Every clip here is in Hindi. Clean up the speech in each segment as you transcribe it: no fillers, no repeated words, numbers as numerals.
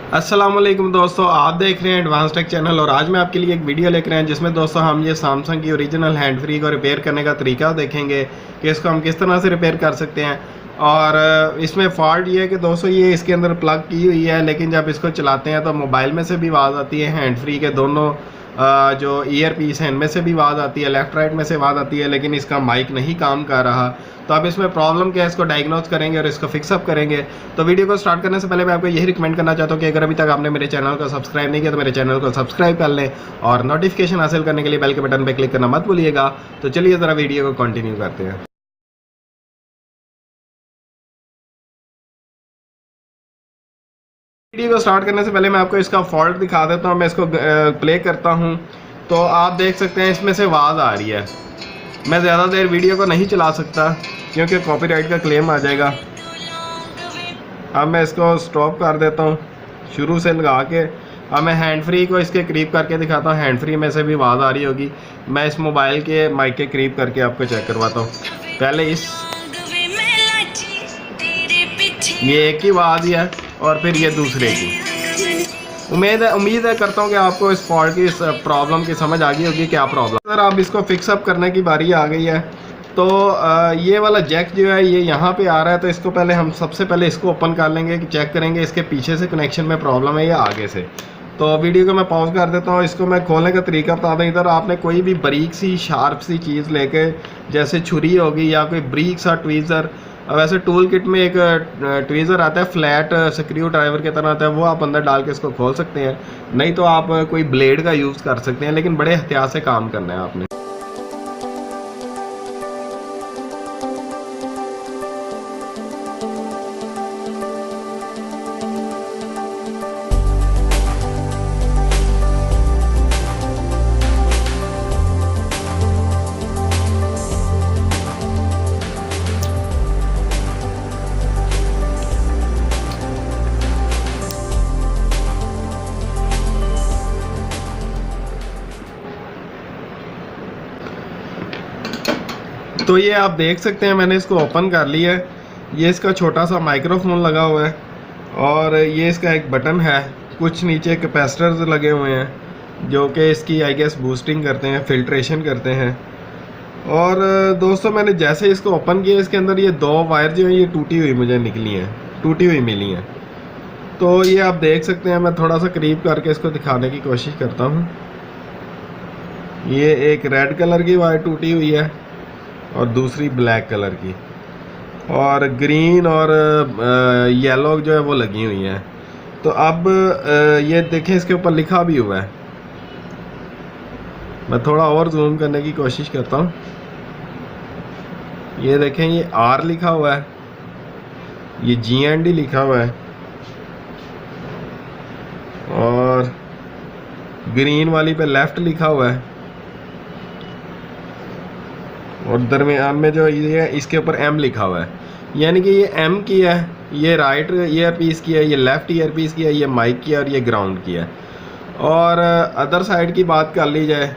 अस्सलाम वालेकुम दोस्तों, आप देख रहे हैं एडवांस टेक चैनल और आज मैं आपके लिए एक वीडियो लेकर आए हैं जिसमें दोस्तों हम ये सैमसंग की ओरिजिनल हैंड फ्री को रिपेयर करने का तरीका देखेंगे कि इसको हम किस तरह से रिपेयर कर सकते हैं। और इसमें फ़ॉल्ट ये है कि दोस्तों ये इसके अंदर प्लग की हुई है, लेकिन जब इसको चलाते हैं तो मोबाइल में से भी आवाज़ आती है, हैंड फ्री के दोनों जो ईयर पीस हैं इनमें से भी आवाज़ आती है, लेफ़्ट राइट में से आवाज़ आती है, लेकिन इसका माइक नहीं काम कर रहा। तो अब इसमें प्रॉब्लम क्या है, इसको डायग्नोज करेंगे और इसको फिक्सअप करेंगे। तो वीडियो को स्टार्ट करने से पहले मैं आपको यही रिकमेंड करना चाहता हूँ कि अगर अभी तक आपने मेरे चैनल को सब्सक्राइब नहीं किया तो मेरे चैनल को सब्सक्राइब कर लें और नोटिफिकेशन हासिल करने के लिए बेल के बटन पर क्लिक करना मत भूलिएगा। तो चलिए ज़रा वीडियो को कंटिन्यू करते हैं। वीडियो को स्टार्ट करने से पहले मैं आपको इसका फॉल्ट दिखा देता हूँ। मैं इसको प्ले करता हूँ तो आप देख सकते हैं इसमें से आवाज़ आ रही है। मैं ज़्यादा देर वीडियो को नहीं चला सकता क्योंकि कॉपीराइट का क्लेम आ जाएगा। अब मैं इसको स्टॉप कर देता हूँ शुरू से लगा के। अब मैं हैंड फ्री को इसके करीब करके दिखाता हूँ। हैंड फ्री में से भी आवाज़ आ रही होगी। मैं इस मोबाइल के माइक के करीब करके आपको चेक करवाता हूँ। पहले ये एक ही आवाज़ ही है और फिर ये दूसरे की। उम्मीद है करता हूँ कि आपको इस फॉल्ट की, इस प्रॉब्लम की समझ आ गई होगी क्या प्रॉब्लम। अगर आप इसको फिक्सअप करने की बारी आ गई है तो ये वाला जैक जो है ये यहाँ पे आ रहा है, तो इसको पहले हम सबसे पहले इसको ओपन कर लेंगे कि चेक करेंगे इसके पीछे से कनेक्शन में प्रॉब्लम है या आगे से। तो वीडियो को मैं पॉज कर देता हूँ। इसको मैं खोलने का तरीका बता दूँ। इधर आपने कोई भी बारीक सी शार्प सी चीज़ लेके, जैसे छुरी होगी या कोई ब्रीक सा ट्वीज़र, वैसे टूल किट में एक ट्वीज़र आता है फ्लैट स्क्रू ड्राइवर की तरह आता है, वो आप अंदर डाल के इसको खोल सकते हैं। नहीं तो आप कोई ब्लेड का यूज़ कर सकते हैं, लेकिन बड़े एहतियात से काम करना है आपने। तो ये आप देख सकते हैं मैंने इसको ओपन कर लिया है। ये इसका छोटा सा माइक्रोफोन लगा हुआ है और ये इसका एक बटन है। कुछ नीचे कैपेसिटर्स लगे हुए हैं जो कि इसकी आई गेस बूस्टिंग करते हैं, फिल्ट्रेशन करते हैं। और दोस्तों मैंने जैसे इसको ओपन किया, इसके अंदर ये दो वायर जो है ये टूटी हुई मुझे निकली हैं, टूटी हुई मिली हैं। तो ये आप देख सकते हैं। मैं थोड़ा सा करीब करके इसको दिखाने की कोशिश करता हूँ। ये एक रेड कलर की वायर टूटी हुई है और दूसरी ब्लैक कलर की, और ग्रीन और येलो जो है वो लगी हुई है। तो अब ये देखें इसके ऊपर लिखा भी हुआ है। मैं थोड़ा और जूम करने की कोशिश करता हूँ। ये देखें ये आर लिखा हुआ है, ये GND लिखा हुआ है, और ग्रीन वाली पे लेफ़्ट लिखा हुआ है, और दरमियान में जो ये है इसके ऊपर M लिखा हुआ है। यानी कि ये M की है, ये राइट ईयर पीस की है, ये लेफ़्ट ईयर पीस की है, ये माइक की है और ये ग्राउंड की है। और अदर साइड की बात कर ली जाए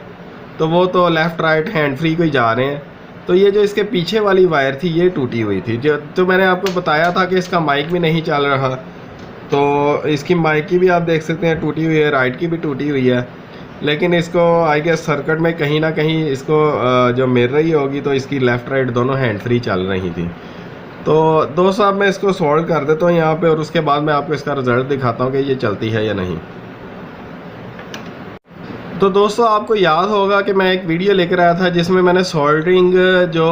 तो वो तो लेफ़्ट राइट हैंड फ्री को ही जा रहे हैं। तो ये जो इसके पीछे वाली वायर थी ये टूटी हुई थी। जो तो मैंने आपको बताया था कि इसका माइक भी नहीं चल रहा, तो इसकी माइक की भी आप देख सकते हैं टूटी हुई है, राइट की भी टूटी हुई है। लेकिन इसको आई गेस सर्किट में कहीं ना कहीं इसको जो मिल रही होगी, तो इसकी लेफ़्ट राइट दोनों हैंड फ्री चल रही थी। तो दोस्तों अब मैं इसको सॉल्व कर देता हूँ यहाँ पे, और उसके बाद मैं आपको इसका रिज़ल्ट दिखाता हूँ कि ये चलती है या नहीं। तो दोस्तों आपको याद होगा कि मैं एक वीडियो लेकर आया था जिसमें मैंने सोल्डरिंग जो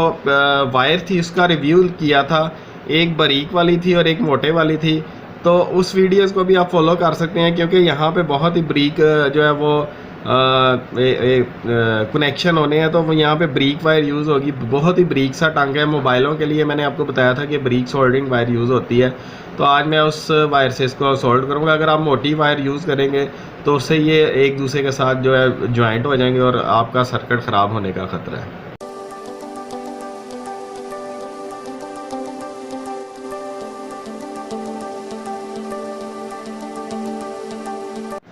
वायर थी उसका रिव्यू किया था। एक बारीक वाली थी और एक मोटे वाली थी। तो उस वीडियोस को भी आप फॉलो कर सकते हैं, क्योंकि यहाँ पे बहुत ही ब्रीक जो है वो कनेक्शन होने हैं। तो यहाँ पे ब्रीक वायर यूज़ होगी। बहुत ही ब्रीक सा टंग है। मोबाइलों के लिए मैंने आपको बताया था कि ब्रीक सोल्डरिंग वायर यूज़ होती है। तो आज मैं उस वायर से इसको सोल्ड करूँगा। अगर आप मोटी वायर यूज़ करेंगे तो उससे ये एक दूसरे के साथ जो है ज्वाइंट हो जाएंगे और आपका सर्किट ख़राब होने का ख़तरा है।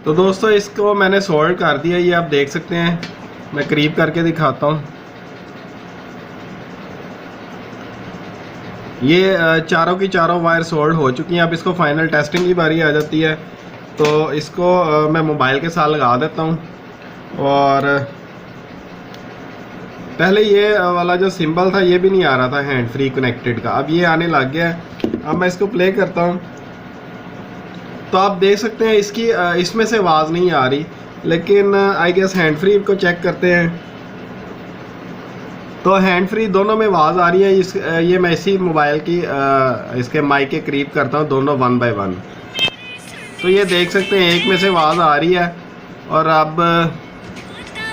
तो दोस्तों इसको मैंने सोल्ड कर दिया, ये आप देख सकते हैं। मैं करीब करके दिखाता हूँ। ये चारों की चारों वायर सोल्ड हो चुकी हैं। अब इसको फाइनल टेस्टिंग की बारी आ जाती है। तो इसको मैं मोबाइल के साथ लगा देता हूँ। और पहले ये वाला जो सिंबल था ये भी नहीं आ रहा था हैंड फ्री कनेक्टेड का, अब ये आने लग गया है। अब मैं इसको प्ले करता हूँ तो आप देख सकते हैं इसकी इसमें से आवाज़ नहीं आ रही, लेकिन आई गेस हैंड फ्री को चेक करते हैं तो हैंड फ्री दोनों में आवाज़ आ रही है। ये मैं इसी मोबाइल की इसके माइक के करीब करता हूँ, दोनों 1 बाय 1। तो ये देख सकते हैं एक में से आवाज़ आ रही है और अब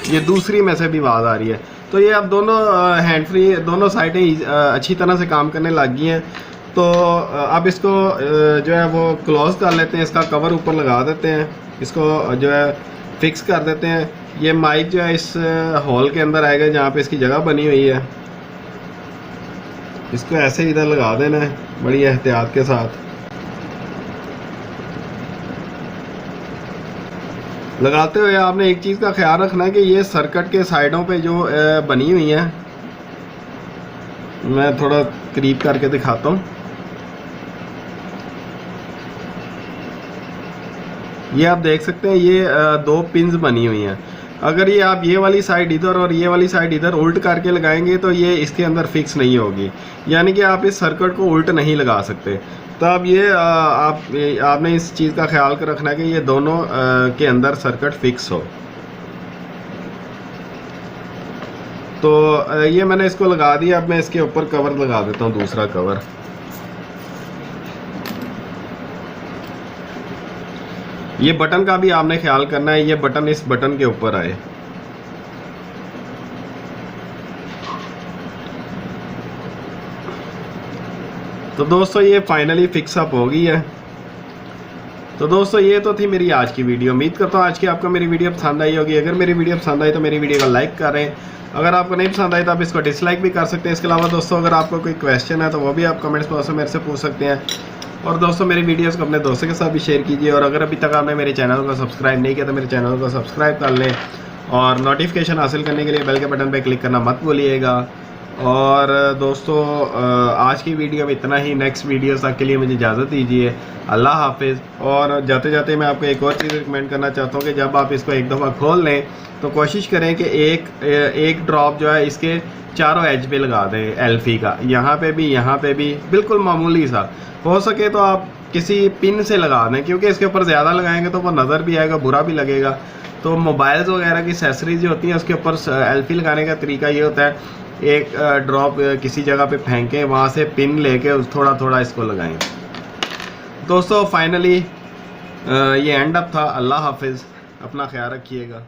ये दूसरी में से भी आवाज़ आ रही है। तो ये अब दोनों हैंड फ्री दोनों साइडें अच्छी तरह से काम करने लग गई हैं। तो अब इसको जो है वो क्लोज़ कर लेते हैं, इसका कवर ऊपर लगा देते हैं, इसको जो है फिक्स कर देते हैं। ये माइक जो है इस हॉल के अंदर आएगा जहाँ पे इसकी जगह बनी हुई है। इसको ऐसे इधर लगा देना है बड़ी एहतियात के साथ। लगाते हुए आपने एक चीज़ का ख्याल रखना है कि ये सर्किट के साइडों पे जो बनी हुई है, मैं थोड़ा करीब करके दिखाता हूँ। ये आप देख सकते हैं ये 2 पिन्स बनी हुई हैं। अगर ये आप ये वाली साइड इधर और ये वाली साइड इधर उल्ट करके लगाएंगे तो ये इसके अंदर फिक्स नहीं होगी, यानी कि आप इस सर्किट को उल्ट नहीं लगा सकते। तो अब ये आपने इस चीज़ का ख्याल रखना है कि ये दोनों के अंदर सर्किट फिक्स हो। तो ये मैंने इसको लगा दिया। अब मैं इसके ऊपर कवर लगा देता हूँ, दूसरा कवर। ये बटन का भी आपने ख्याल करना है, ये बटन इस बटन के ऊपर आए। तो दोस्तों ये फाइनली फिक्स अप हो गई है। तो दोस्तों ये तो थी मेरी आज की वीडियो। उम्मीद करता हूँ आज की आपको मेरी वीडियो पसंद आई होगी। अगर मेरी वीडियो पसंद आई तो मेरी वीडियो को लाइक करें। अगर आपको नहीं पसंद आई तो आप इसको डिसलाइक भी कर सकते हैं। इसके अलावा दोस्तों अगर आपको कोई क्वेश्चन है तो वो भी आप कमेंट्स बॉक्स में मेरे से पूछ सकते हैं। और दोस्तों मेरी वीडियोस को अपने दोस्तों के साथ भी शेयर कीजिए। और अगर अभी तक आपने मेरे चैनल को सब्सक्राइब नहीं किया तो मेरे चैनल को सब्सक्राइब कर लें और नोटिफिकेशन हासिल करने के लिए बेल के बटन पर क्लिक करना मत भूलिएगा। और दोस्तों आज की वीडियो में इतना ही। नेक्स्ट वीडियोस तक के लिए मुझे इजाज़त दीजिए। अल्लाह हाफिज़। और जाते जाते मैं आपको एक और चीज़ रिकमेंड करना चाहता हूँ कि जब आप इसको एक दफ़ा खोल लें तो कोशिश करें कि एक ड्रॉप जो है इसके चारों एज पे लगा दें एल्फी का, यहाँ पे भी बिल्कुल मामूली सा। हो सके तो आप किसी पिन से लगा दें, क्योंकि इसके ऊपर ज़्यादा लगाएंगे तो वो नज़र भी आएगा, बुरा भी लगेगा। तो मोबाइल्स वगैरह की एक्सेसरीज जो होती हैं उसके ऊपर एल्फी लगाने का तरीका ये होता है, एक ड्रॉप किसी जगह पे फेंकें, वहाँ से पिन लेके थोड़ा थोड़ा इसको लगाएं। दोस्तों फाइनली ये एंड अप था। अल्लाह हाफिज़, अपना ख्याल रखिएगा।